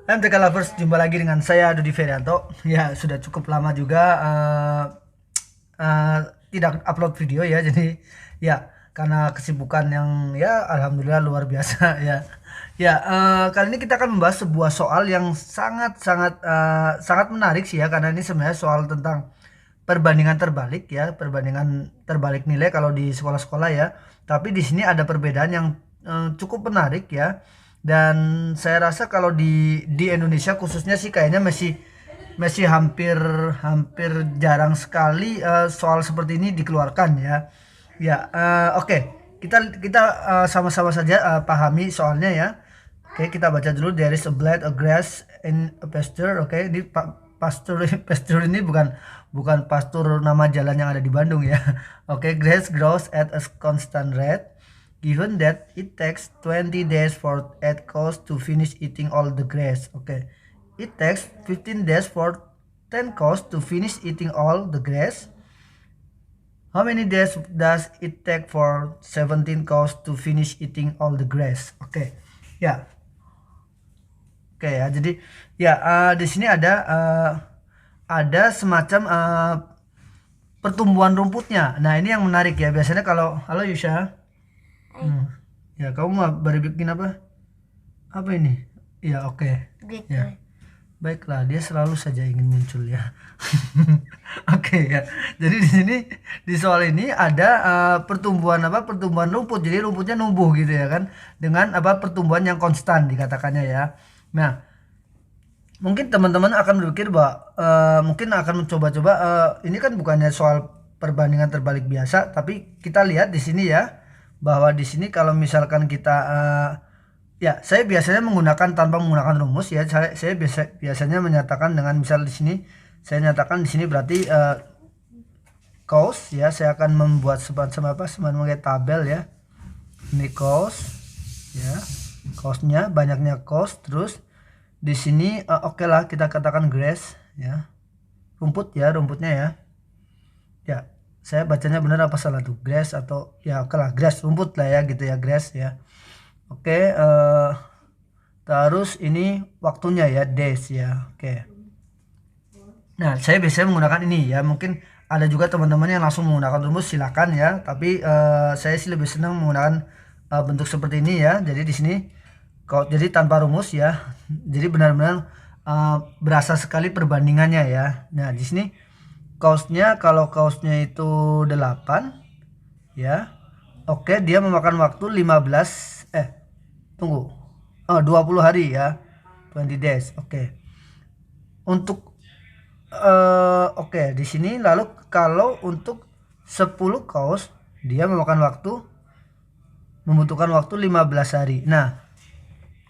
MTK Lovers, jumpa lagi dengan saya Dodi Ferianto. Ya, sudah cukup lama juga eh, tidak upload video ya. Jadi ya karena kesibukan yang ya alhamdulillah luar biasa ya. Ya, kali ini kita akan membahas sebuah soal yang sangat menarik sih ya, karena ini sebenarnya soal tentang perbandingan terbalik ya, perbandingan terbalik nilai kalau di sekolah-sekolah ya. Tapi di sini ada perbedaan yang cukup menarik ya. Dan saya rasa kalau di Indonesia khususnya sih kayaknya masih masih hampir hampir jarang sekali soal seperti ini dikeluarkan ya. Ya, oke. Kita sama-sama saja pahami soalnya ya. Oke, kita baca dulu. There is a blade of grass in a pasture. Oke, di pasture pasture ini bukan bukan pastur nama jalan yang ada di Bandung ya. Oke, grass grows at a constant rate. Given that it takes 20 days for 8 cows to finish eating all the grass. Okay. It takes 15 days for 10 cows to finish eating all the grass. How many days does it take for 17 cows to finish eating all the grass? Oke. Okay. Ya. Oke okay, ya. Jadi ya di sini ada semacam pertumbuhan rumputnya. Nah, ini yang menarik ya. Biasanya kalau halo Yusha. Ya, kamu baru bikin apa? Apa ini? Ya, oke. Ya. Baiklah, dia selalu saja ingin muncul ya. Oke ya. Jadi di sini di soal ini ada pertumbuhan apa? Pertumbuhan rumput. Jadi rumputnya numbuh gitu ya kan, dengan apa? Pertumbuhan yang konstan dikatakannya ya. Nah, mungkin teman-teman akan berpikir bahwa mungkin akan mencoba-coba ini kan bukannya soal perbandingan terbalik biasa, tapi kita lihat di sini ya, bahwa di sini kalau misalkan kita ya, saya biasanya menggunakan tanpa menggunakan rumus ya. Saya biasanya menyatakan dengan misal di sini saya nyatakan di sini berarti cost ya, saya akan membuat semacam tabel ya. Ini cost ya, costnya banyaknya cost, terus di sini oke lah kita katakan grass ya, rumput ya, rumputnya ya. Ya, saya bacanya benar apa salah tuh, grass atau ya oke lah, grass, rumput lah ya gitu ya, grass ya. Oke, terus ini waktunya ya, days ya. Oke. Nah, saya biasanya menggunakan ini ya. Mungkin ada juga teman-teman yang langsung menggunakan rumus, silakan ya. Tapi saya sih lebih senang menggunakan bentuk seperti ini ya. Jadi di sini jadi tanpa rumus ya. Jadi benar-benar berasa sekali perbandingannya ya. Nah, di sini costnya, kalau costnya itu 8 ya. Oke, dia memakan waktu 20 hari ya. 20 days. Oke. Untuk oke, di sini lalu kalau untuk 10 kaos dia membutuhkan waktu 15 hari. Nah,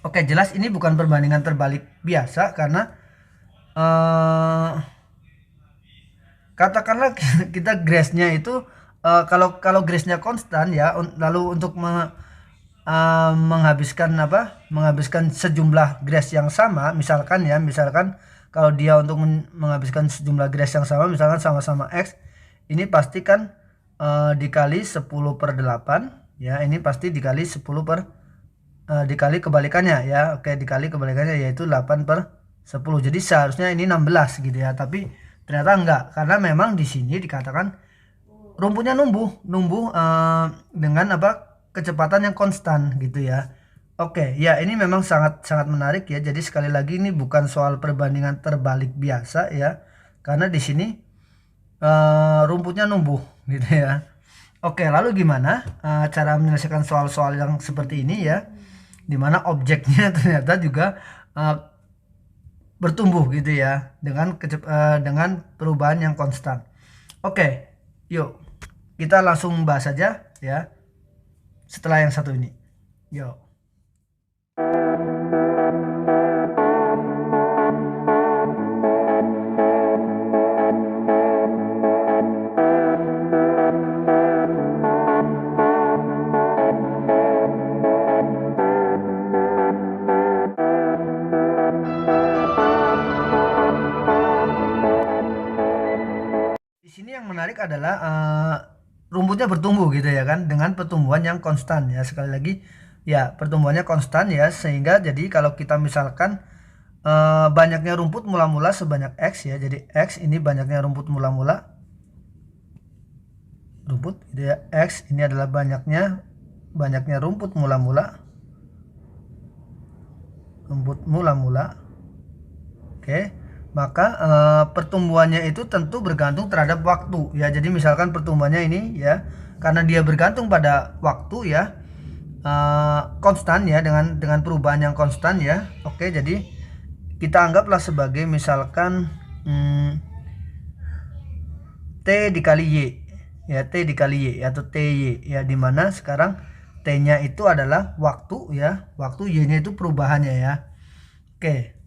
oke, jelas ini bukan perbandingan terbalik biasa karena katakanlah kita grace-nya itu kalau grace-nya konstan ya, lalu untuk menghabiskan sejumlah grass yang sama, misalkan kalau dia untuk menghabiskan sejumlah grass yang sama, misalkan sama-sama X, ini pasti kan dikali 10/8 ya, ini pasti dikali 10 per dikali kebalikannya ya. Oke, dikali kebalikannya yaitu 8/10. Jadi seharusnya ini 16 gitu ya, tapi ternyata enggak, karena memang di sini dikatakan rumputnya numbuh dengan kecepatan yang konstan gitu ya. Oke, ya ini memang sangat menarik ya. Jadi sekali lagi ini bukan soal perbandingan terbalik biasa ya, karena di sini rumputnya numbuh gitu ya. Oke, lalu gimana cara menyelesaikan soal-soal yang seperti ini ya, dimana objeknya ternyata juga bertumbuh gitu ya, dengan perubahan yang konstan. Oke, yuk kita langsung bahas saja ya setelah yang satu ini. Yuk. Di sini yang menarik adalah rumputnya bertumbuh gitu ya kan, dengan pertumbuhan yang konstan ya. Sekali lagi ya, pertumbuhannya konstan ya, sehingga jadi kalau kita misalkan banyaknya rumput mula-mula sebanyak X ya. Jadi X ini banyaknya rumput mula-mula. Rumput gitu ya. X ini adalah banyaknya rumput mula-mula. Rumput mula-mula. Oke. Maka pertumbuhannya itu tentu bergantung terhadap waktu ya. Jadi misalkan pertumbuhannya ini ya, karena dia bergantung pada waktu ya, konstan ya, dengan perubahan yang konstan ya. Oke, jadi kita anggaplah sebagai misalkan T dikali Y ya, T dikali Y atau TY ya, dimana sekarang T nya itu adalah waktu ya, waktu, Y nya itu perubahannya ya. Oke,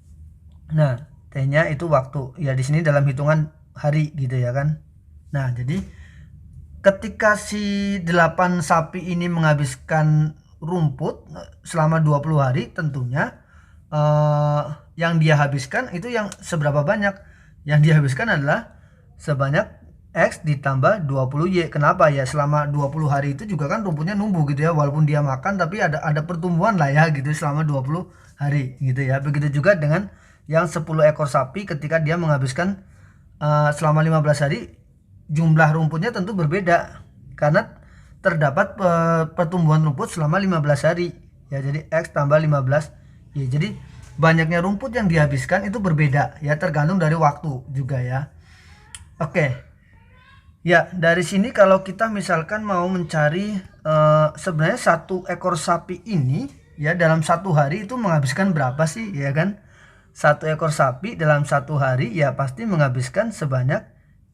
nah T nya itu waktu ya, di sini dalam hitungan hari gitu ya kan. Nah jadi ketika si 8 sapi ini menghabiskan rumput selama 20 hari, tentunya yang dia habiskan itu yang seberapa banyak? Yang dia habiskan adalah sebanyak X ditambah 20Y. Kenapa ya? Selama 20 hari itu juga kan rumputnya numbuh gitu ya, walaupun dia makan tapi ada pertumbuhan lah ya gitu selama 20 hari gitu ya. Begitu juga dengan yang 10 ekor sapi, ketika dia menghabiskan selama 15 hari, jumlah rumputnya tentu berbeda karena terdapat pertumbuhan rumput selama 15 hari ya. Jadi X tambah 15 ya, jadi banyaknya rumput yang dihabiskan itu berbeda ya, tergantung dari waktu juga ya. Oke ya, dari sini kalau kita misalkan mau mencari sebenarnya satu ekor sapi ini ya dalam satu hari itu menghabiskan berapa sih ya kan. Satu ekor sapi dalam satu hari ya pasti menghabiskan sebanyak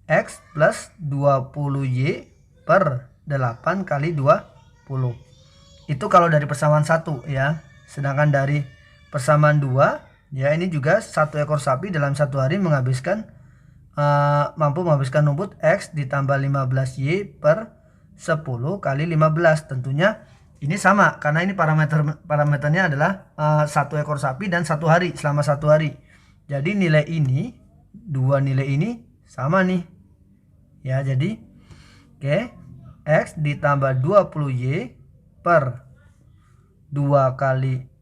X plus 20Y per 8 kali 20. Itu kalau dari persamaan 1 ya. Sedangkan dari persamaan 2 ya, ini juga satu ekor sapi dalam satu hari menghabiskan mampu menghabiskan rumput X ditambah 15Y per 10 kali 15. Tentunya ini sama karena ini parameternya adalah satu ekor sapi dan satu hari, selama satu hari. Jadi nilai ini, dua nilai ini sama nih ya. Jadi oke, X ditambah 20Y per 2 kali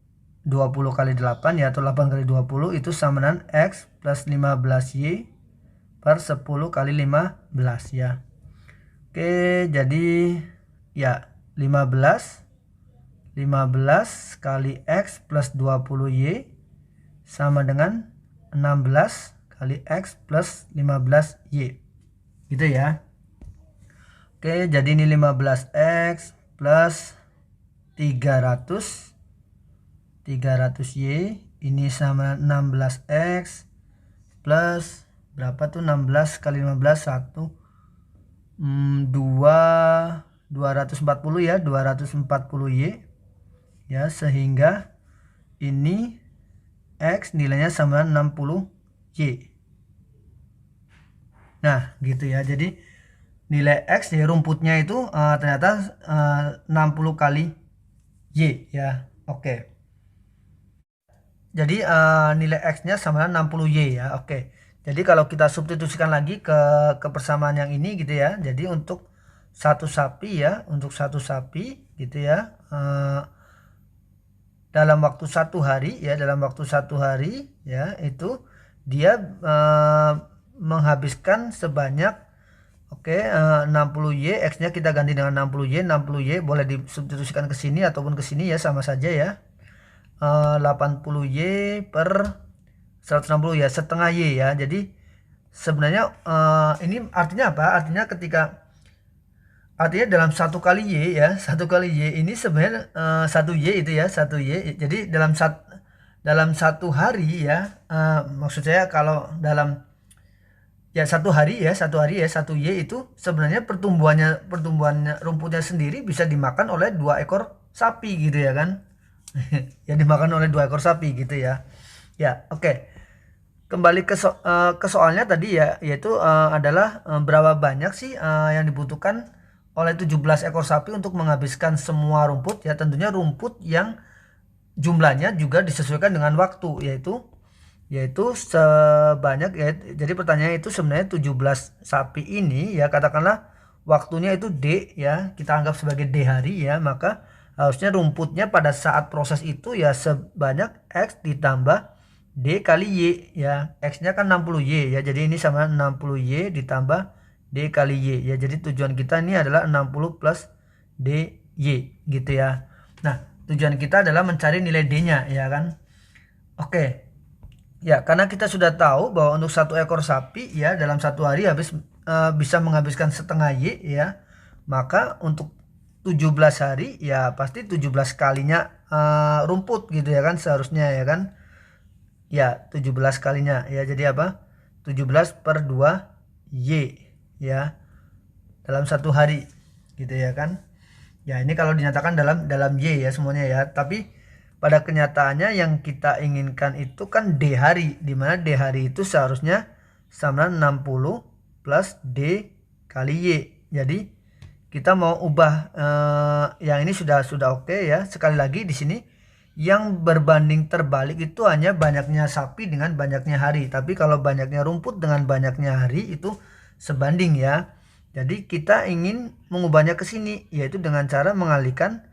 20 kali 8 ya, atau 8 kali 20 itu sama dengan X plus 15Y per 10 kali 15 ya. Oke, jadi ya 15 kali X plus 20Y sama dengan 16 kali X plus 15Y gitu ya. Oke, jadi ini 15X plus 300Y ini sama 16X plus berapa tuh, 16 kali 15 1 240 ya, 240Y ya, sehingga ini X nilainya sama 60Y. Nah gitu ya, jadi nilai X ya rumputnya itu ternyata 60 kali Y ya. Oke, jadi nilai X nya sama 60Y ya. Oke, jadi kalau kita substitusikan lagi ke persamaan yang ini gitu ya, jadi untuk satu sapi ya, untuk satu sapi gitu ya, dalam waktu satu hari ya, dalam waktu satu hari ya, itu dia menghabiskan sebanyak 60Y. X nya kita ganti dengan 60Y. 60Y boleh disubstitusikan ke sini ataupun ke sini ya, sama saja ya. 80Y per 160 ya, setengah Y ya. Jadi sebenarnya ini artinya apa? Artinya dalam satu kali Y ya, satu kali Y ini sebenarnya satu Y itu ya, satu Y. Jadi dalam satu hari ya, maksud saya kalau dalam ya satu hari ya, satu Y itu sebenarnya pertumbuhan rumputnya sendiri bisa dimakan oleh 2 ekor sapi gitu ya kan. Ya dimakan oleh 2 ekor sapi gitu ya. Ya, oke. Kembali ke soalnya tadi ya, yaitu adalah berapa banyak sih yang dibutuhkan oleh 17 ekor sapi untuk menghabiskan semua rumput ya. Tentunya rumput yang jumlahnya juga disesuaikan dengan waktu, yaitu sebanyak ya. Jadi pertanyaannya itu sebenarnya 17 sapi ini ya, katakanlah waktunya itu D ya, kita anggap sebagai D hari ya, maka harusnya rumputnya pada saat proses itu ya sebanyak X ditambah D kali Y ya. X-nya kan 60Y ya. Jadi ini sama 60Y ditambah D kali Y ya. Jadi tujuan kita ini adalah 60 plus DY gitu ya. Nah, tujuan kita adalah mencari nilai D-nya ya kan. Oke. Ya, karena kita sudah tahu bahwa untuk satu ekor sapi ya dalam satu hari bisa menghabiskan setengah Y ya. Maka untuk 17 hari ya pasti 17 kalinya rumput gitu ya kan seharusnya ya kan. Ya, 17 kalinya ya. Jadi apa? 17 per 2 Y ya dalam satu hari gitu ya kan. Ya, ini kalau dinyatakan dalam Y ya semuanya ya. Tapi pada kenyataannya yang kita inginkan itu kan D hari, dimana D hari itu seharusnya sama 60 plus D kali Y. Jadi kita mau ubah yang ini sudah oke ya. Sekali lagi di sini yang berbanding terbalik itu hanya banyaknya sapi dengan banyaknya hari. Tapi kalau banyaknya rumput dengan banyaknya hari itu sebanding ya. Jadi kita ingin mengubahnya ke sini yaitu dengan cara mengalihkan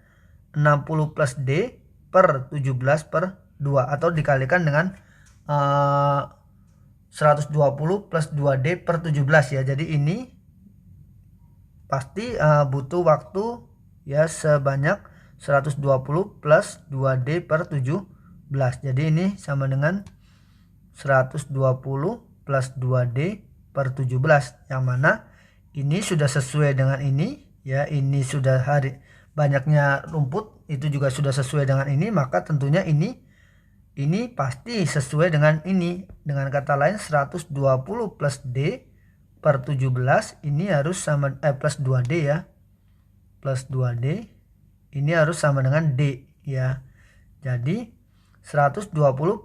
60 plus D per 17 per 2 atau dikalikan dengan 120 plus 2D per 17 ya. Jadi ini pasti butuh waktu ya sebanyak 120 plus 2D per 17. Jadi ini sama dengan 120 plus 2D per 17 yang mana ini sudah sesuai dengan ini ya. Ini sudah banyaknya rumput itu juga sudah sesuai dengan ini, maka tentunya ini pasti sesuai dengan ini. Dengan kata lain 120 plus D per 17 ini harus sama plus 2D ya. Plus 2D ini harus sama dengan D ya. Jadi 120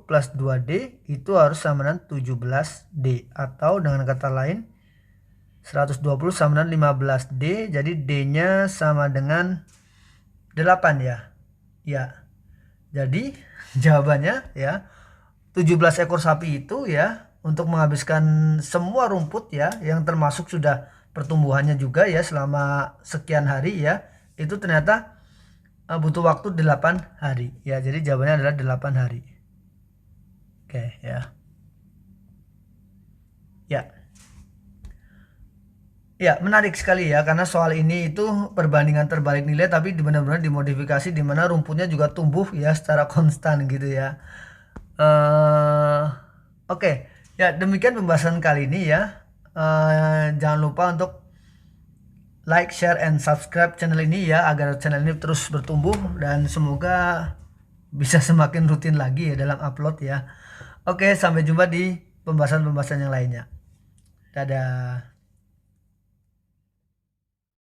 plus 2D itu harus sama dengan 17D atau dengan kata lain 120 sama dengan 15D. Jadi D-nya sama dengan 8 ya. Ya. Jadi jawabannya ya 17 ekor sapi itu ya untuk menghabiskan semua rumput ya yang termasuk sudah pertumbuhannya juga ya selama sekian hari ya. Itu ternyata butuh waktu 8 hari ya. Jadi jawabannya adalah 8 hari. Oke ya. Ya. Ya, menarik sekali ya karena soal ini itu perbandingan terbalik nilai tapi benar-benar dimodifikasi di mana rumputnya juga tumbuh ya secara konstan gitu ya. Oke. Ya, demikian pembahasan kali ini ya. Jangan lupa untuk like, share, and subscribe channel ini ya agar channel ini terus bertumbuh dan semoga bisa semakin rutin lagi ya dalam upload ya. Oke, sampai jumpa di pembahasan-pembahasan yang lainnya. Dadah.